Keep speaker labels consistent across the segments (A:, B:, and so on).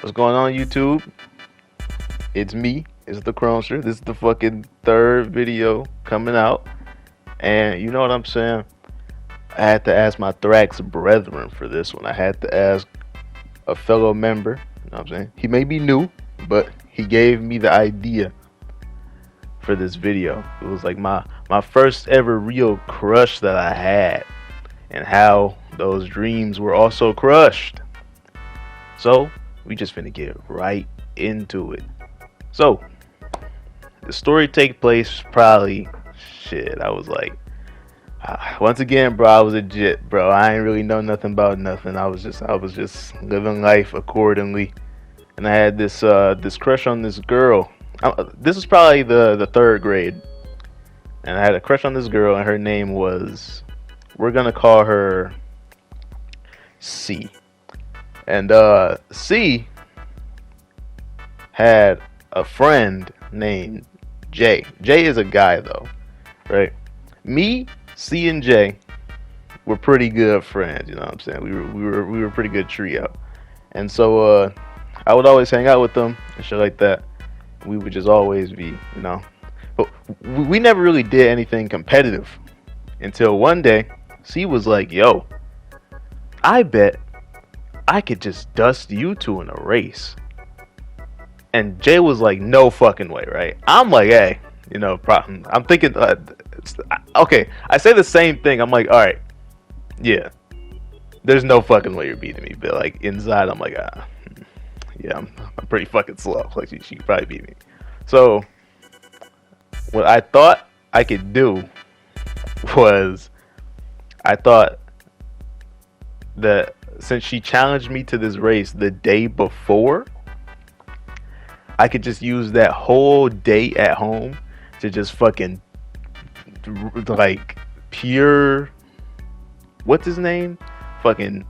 A: What's going on, YouTube? It's me. It's the Cronster. This is the fucking third video coming out. And you know what I'm saying? I had to ask my Thrax brethren for this one. I had to ask a fellow member. You know what I'm saying? He may be new, but he gave me the idea for this video. It was like my first ever real crush that I had, and how those dreams were also crushed. So we just finna get right into it. So the story take place probably, shit, I was like, once again, bro, I was a jit, bro. I ain't really know nothing about nothing. I was just living life accordingly. And I had this crush on this girl. This was probably the third grade, and I had a crush on this girl, and her name was, we're gonna call her C. And C had a friend named J. J is a guy though, right? Me, C, and J were pretty good friends. You know what I'm saying? We were a pretty good trio. And so I would always hang out with them and shit like that. We would just always be, you know. But we never really did anything competitive until one day C was like, "Yo, I bet I could just dust you two in a race." And Jay was like, "No fucking way," right? I'm like, "Hey, you know, I'm thinking, okay." I say the same thing. I'm like, "All right, yeah, there's no fucking way you're beating me." But like inside, I'm like, yeah, I'm pretty fucking slow. Like she could probably beat me. So what I thought I could do was, I thought that since she challenged me to this race the day before, I could just use that whole day at home to just fucking, like, pure, what's his name? Fucking,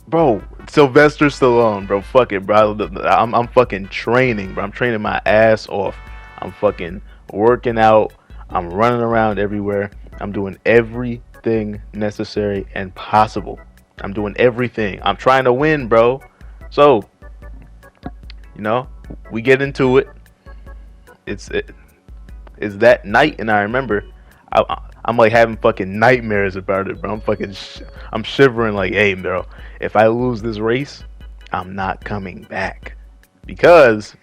A: bro, Sylvester Stallone, bro. Fuck it, bro. I'm fucking training, bro. I'm training my ass off. I'm fucking working out. I'm running around everywhere. I'm doing everything necessary and possible. I'm doing everything. I'm trying to win, bro. So, you know, we get into it. It's that night, and I remember I'm like having fucking nightmares about it, bro. I'm shivering like, "Hey, bro, if I lose this race, I'm not coming back." Because,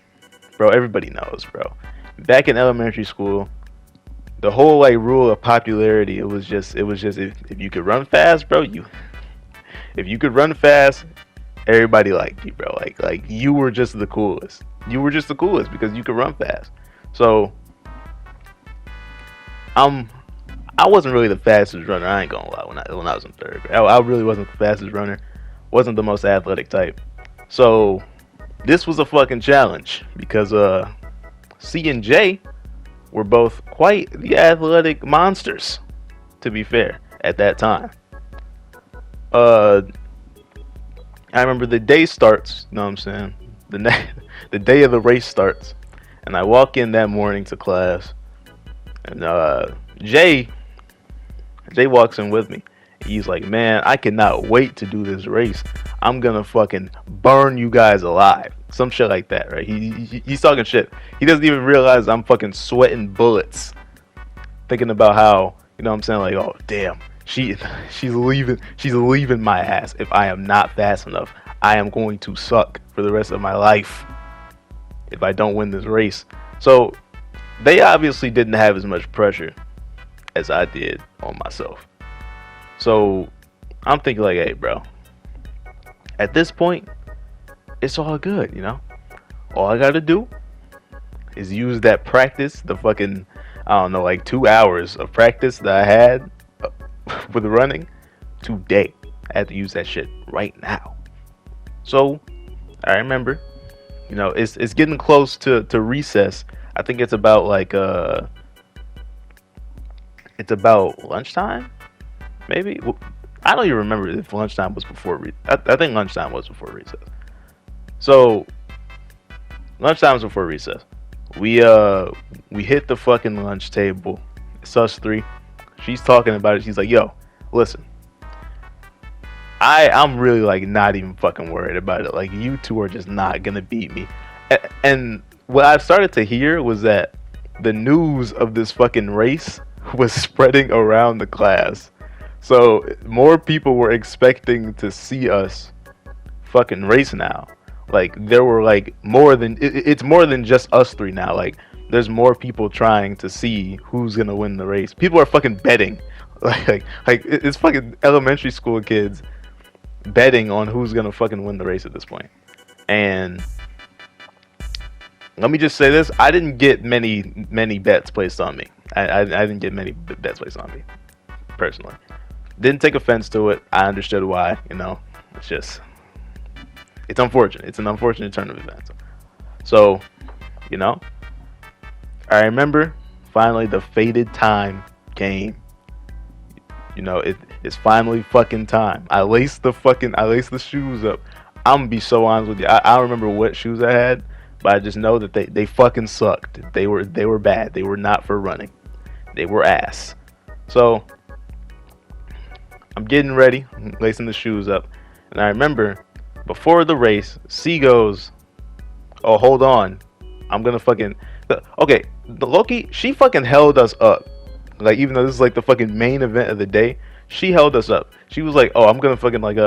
A: bro, everybody knows, bro. Back in elementary school, the whole like rule of popularity, it was just if you could run fast, bro, if you could run fast, everybody liked you, bro. Like you were just the coolest. You were just the coolest because you could run fast. So I wasn't really the fastest runner. I ain't gonna lie. When I was in third grade, I really wasn't the fastest runner. Wasn't the most athletic type. So this was a fucking challenge because C and J were both quite the athletic monsters, to be fair, at that time. I remember the day starts, you know what I'm saying? The day of the race starts, and I walk in that morning to class, and Jay walks in with me. He's like, "Man, I cannot wait to do this race. I'm gonna fucking burn you guys alive." Some shit like that, right? He's talking shit. He doesn't even realize I'm fucking sweating bullets, thinking about how, you know what I'm saying, like, "Oh damn, she's leaving my ass. If I am not fast enough, I am going to suck for the rest of my life if I don't win this race." So they obviously didn't have as much pressure as I did on myself. So I'm thinking like, "Hey, bro, at this point, it's all good, you know? All I gotta do is use that practice, the fucking, I don't know, like 2 hours of practice that I had with running today. I had to use that shit right now." So I remember, you know, it's getting close to recess. I think it's about like it's about lunchtime, maybe. I don't even remember if lunchtime was before. I think lunchtime was before recess. So lunchtime was before recess. We hit the fucking lunch table. It's us three. She's talking about it. She's like, "Yo, listen, I'm really like not even fucking worried about it. Like you two are just not gonna beat me. And what I started to hear was that the news of this fucking race was spreading around the class. So more people were expecting to see us fucking race now. Like there were like more than it's more than just us three now. Like there's more people trying to see who's gonna win the race. People are fucking betting. Like it's fucking elementary school kids betting on who's gonna fucking win the race at this point. And let me just say this: I didn't get many bets placed on me. I didn't get many bets placed on me personally. Didn't take offense to it. I understood why. You know, it's just it's unfortunate. It's an unfortunate turn of events. So, you know, I remember finally the fated time came. You know, it's finally fucking time. I laced the shoes up. I'm gonna be so honest with you. I don't remember what shoes I had, but I just know that they fucking sucked. They were bad. They were not for running. They were ass. So I'm getting ready, lacing the shoes up, and I remember before the race, C goes, "Oh, hold on, I'm gonna fucking." Okay, the Loki, she fucking held us up. Like even though this is like the fucking main event of the day, she held us up. She was like, "Oh, I'm gonna fucking like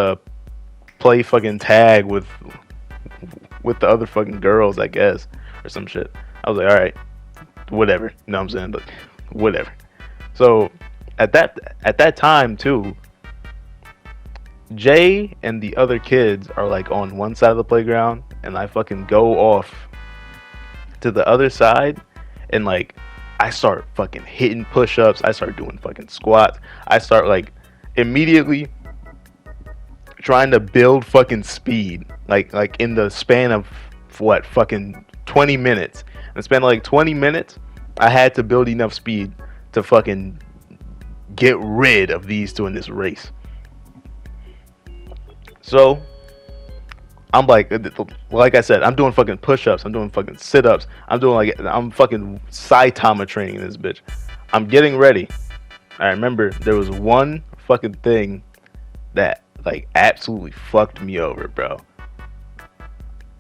A: play fucking tag with the other fucking girls, I guess, or some shit." I was like, "All right, whatever." You know what I'm saying? But whatever. So at that time too, Jay and the other kids are like on one side of the playground, and I fucking go off to the other side, and like I start fucking hitting push-ups. I start doing fucking squats. I start like immediately trying to build fucking speed, like in the span of what fucking 20 minutes. In the span of like 20 minutes, I had to build enough speed to fucking get rid of these two in this race. So I'm like I said, I'm doing fucking push-ups. I'm doing fucking sit-ups. I'm fucking Saitama training this bitch. I'm getting ready. I remember there was one fucking thing that like absolutely fucked me over, bro.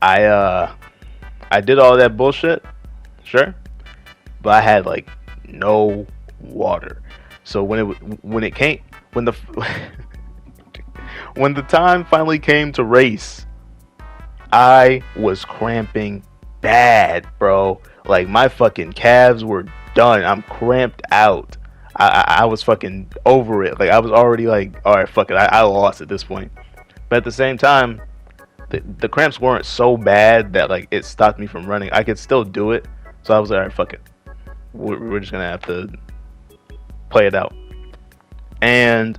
A: I did all that bullshit, sure, but I had like no water. So when it came when the when the time finally came to race, I was cramping bad, bro. Like my fucking calves were done. I'm cramped out. I was fucking over it. Like I was already like, all right, fuck it. I lost at this point. But at the same time, the cramps weren't so bad that like it stopped me from running. I could still do it. So I was like, all right, fuck it. We're just gonna have to play it out. And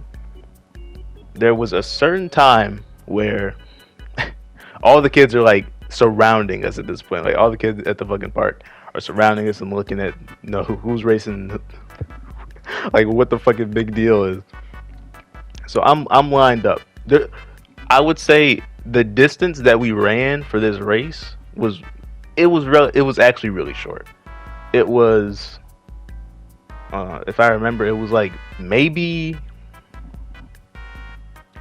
A: there was a certain time where all the kids are like surrounding us at this point. Like all the kids at the fucking park are surrounding us and looking at, you know, who's racing, like what the fucking big deal is. So I'm lined up. I would say the distance that we ran for this race was it was actually really short. It was if I remember, it was like maybe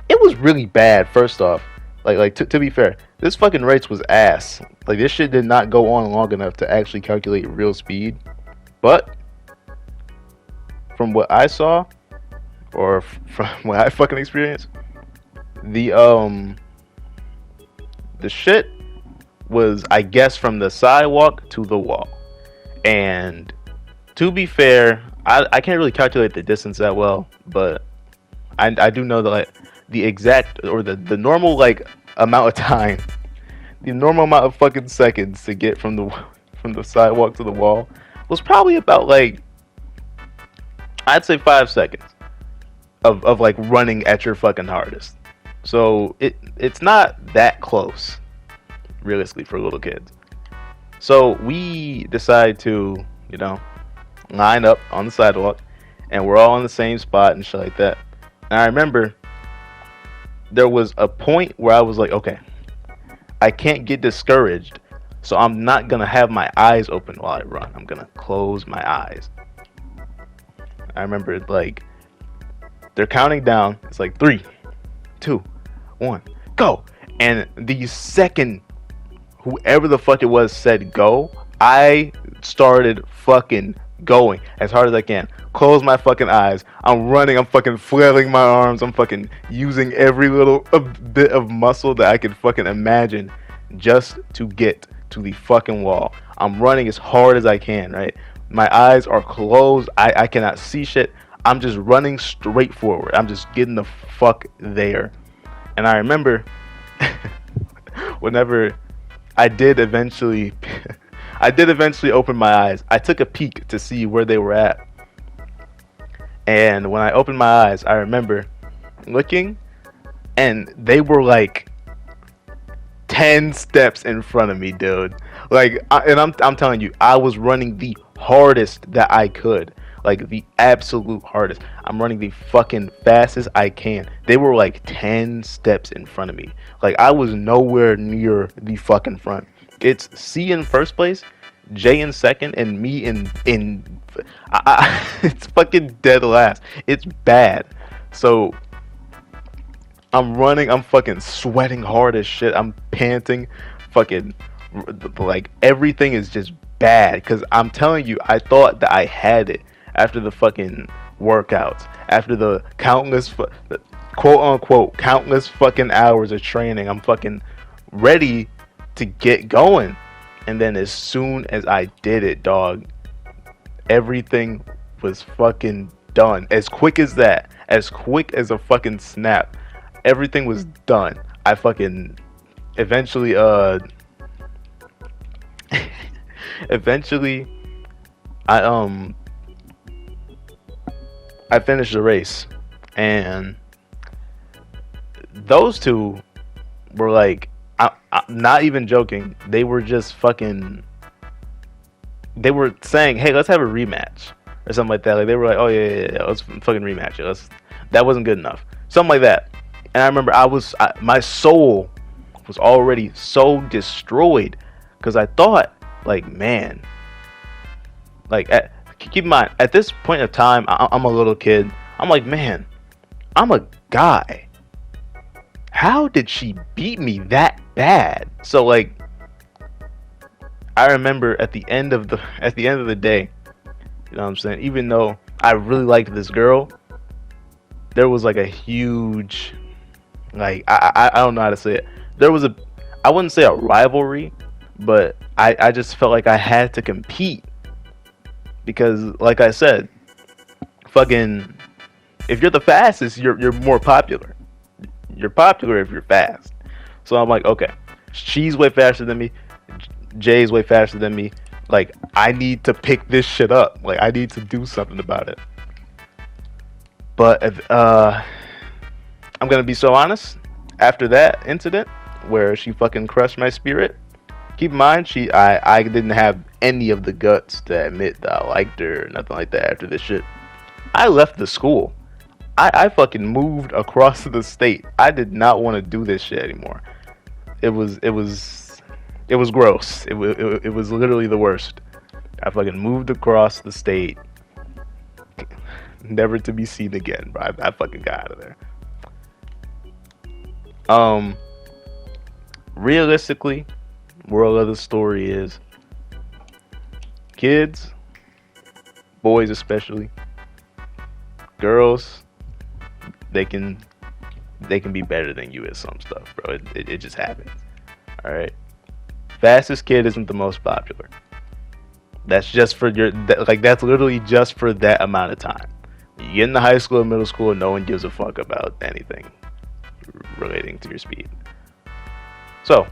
A: it was really bad. First off, like to be fair, this fucking race was ass. Like this shit did not go on long enough to actually calculate real speed. But from what I saw, or from what I fucking experienced, the shit was, I guess, from the sidewalk to the wall. And to be fair, I can't really calculate the distance that well, but I do know that like the exact or the normal like amount of time, the normal amount of fucking seconds to get from the sidewalk to the wall was probably about like, I'd say 5 seconds of like running at your fucking hardest. So it's not that close, realistically, for little kids. So we decide to, you know, line up on the sidewalk, and we're all in the same spot and shit like that. And I remember there was a point where I was like, okay, I can't get discouraged, so I'm not gonna have my eyes open while I run. I'm gonna close my eyes. I remember like they're counting down. It's like 3, 2, 1, go. And the second whoever the fuck it was said go, I started fucking going as hard as I can. Close my fucking eyes. I'm running. I'm fucking flailing my arms. I'm fucking using every little bit of muscle that I could fucking imagine just to get to the fucking wall. I'm running as hard as I can, right? My eyes are closed. I cannot see shit. I'm just running straight forward. I'm just getting the fuck there. And I remember whenever I did eventually open my eyes. I took a peek to see where they were at. And when I opened my eyes, I remember looking and they were like 10 steps in front of me, dude. Like I'm telling you, I was running the hardest that I could. Like the absolute hardest. I'm running the fucking fastest I can. They were like 10 steps in front of me. Like I was nowhere near the fucking front. It's C in first place, J in second, and me in it's fucking dead last. It's bad. So I'm running, I'm fucking sweating hard as shit. I'm panting, fucking like everything is just bad. Cause I'm telling you, I thought that I had it after the fucking workouts, after the countless quote unquote countless fucking hours of training. I'm fucking ready to get going. And then as soon as I did it, dog, everything was fucking done. As quick as that, as quick as a fucking snap, everything was done. I fucking eventually eventually I finished the race, and those two were like, I'm not even joking. They were just fucking. They were saying, "Hey, let's have a rematch," or something like that. Like they were like, "Oh yeah, let's fucking rematch it." That wasn't good enough. Something like that. And I remember my soul was already so destroyed because I thought, like, man, like, keep in mind, at this point of time, I'm a little kid. I'm like, man, I'm a guy. How did she beat me that bad? So like, I remember at the end of the day, you know what I'm saying? Even though I really liked this girl, there was like a huge, like, I don't know how to say it. There was I wouldn't say a rivalry, but I just felt like I had to compete because, like I said, fucking, if you're the fastest, you're more popular. You're popular if you're fast. So I'm like, okay, she's way faster than me. Jay's way faster than me. Like, I need to pick this shit up. Like, I need to do something about it. But I'm gonna be so honest. After that incident where she fucking crushed my spirit, keep in mind, I didn't have any of the guts to admit that I liked her or nothing like that after this shit. I left the school. I fucking moved across the state. I did not want to do this shit anymore. It was gross. It was literally the worst. I fucking moved across the state, never to be seen again, bro. I fucking got out of there. Realistically, moral of the story is, kids, boys especially, girls, they can be better than you at some stuff, bro. It just happens. All right. Fastest kid isn't the most popular. That's just for that's literally just for that amount of time. You get into high school or middle school, no one gives a fuck about anything relating to your speed. So,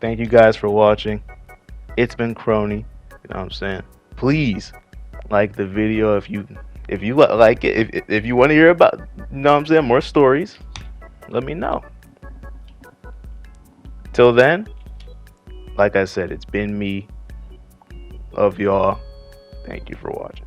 A: thank you guys for watching. It's been Crony. You know what I'm saying? Please like the video if you like it. If you want to hear about, you know what I'm saying, more stories, let me know. Till then, like I said, it's been me. Love y'all. Thank you for watching.